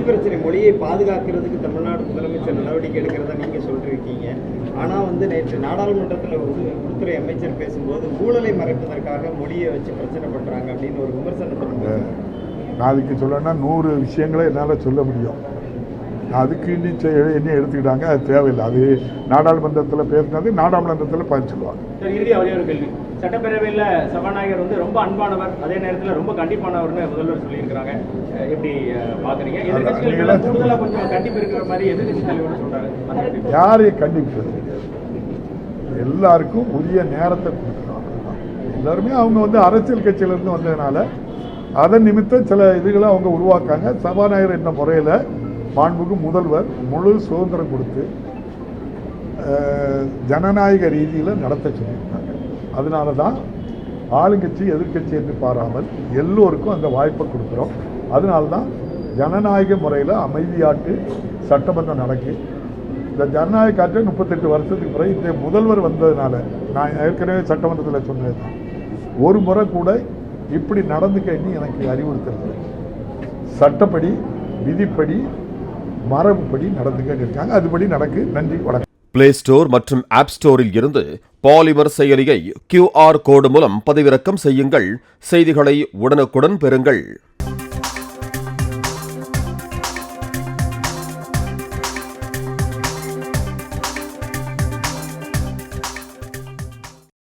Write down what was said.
பிரச்சனை மொழியை பாதுகாக்கிறதுக்கு தமிழ்நாடு முதலமைச்சர் நடவடிக்கை எடுக்கிறதா நீங்க சொல்லிருக்கீங்க. ஆனா நேற்று நாடாளுமன்றத்தில் உள்துறை அமைச்சர் பேசும்போது ஊழலை மறைப்பதற்காக மொழியை வச்சு பிரச்சனை பண்றாங்க அப்படின்னு ஒரு விமர்சனம் பண்ணுங்க. நான் அதுக்கு சொல்லணும்னா 100 விஷயங்களை என்னால் சொல்ல முடியும். அதுக்கு என்ன எடுத்துக்கிட்டாங்க, அது தேவையில்லை. அது நாடாளுமன்றத்தில் பேசினது நாடாளுமன்றத்தில் பதிச்சுடுவாங்க. சட்டப்பேரவையில் சபாநாயகர் ரொம்ப அன்பானவர், அதே நேரத்தில் ரொம்ப கண்டிப்பானவர்னு முதல்வர் சொல்லியிருக்கிறாங்க. எப்படி பாக்குறீங்க? கூடுதலாக கொஞ்சம் கண்டிப்பு இருக்கிற மாதிரி எதிர்கட்சி தலைவர் சொல்றாரு. யாரை கண்டிப்பது? எல்லாருக்கும் உரிய நேரத்தை கொடுக்கணும். எல்லாருமே அவங்க அரசியல் கட்சியிலிருந்து வந்ததுனால அதன் நிமித்தம் சில இதுகளை அவங்க உருவாக்காங்க. சபாநாயகர் என்ற முறையில் மாண்புக்கு முதல்வர் முழு சுதந்திரம் கொடுத்து ஜனநாயக ரீதியில் நடத்த சொல்லியிருக்காங்க. அதனால தான் ஆளுங்கட்சி எதிர்கட்சி என்று பாராமல் எல்லோருக்கும் அந்த வாய்ப்பை கொடுக்குறோம். அதனால தான் ஜனநாயக முறையில் அமைதியாட்டு சட்டமன்றம் நடக்கு. இந்த ஜனநாயக காற்றை 38 வருஷத்துக்கு பிறகு இந்த முதல்வர் வந்ததுனால நான் ஏற்கனவே சட்டமன்றத்தில் சொன்னது தான், ஒரு முறை கூட இப்படி நடந்துக்கன்னு எனக்கு அறிவுறுத்துறது. சட்டப்படி விதிப்படி மரபுப்படி நடந்துக்க இருக்காங்க. அதுபடி நடக்கு. நன்றி, வணக்கம். பிளே ஸ்டோர் மற்றும் ஆப் ஸ்டோரில் இருந்து பாலிமர் செயலியை QR கோடு மூலம் பதிவிறக்கம் செய்யுங்கள். செய்திகளை உடனுக்குடன் பெறுங்கள்.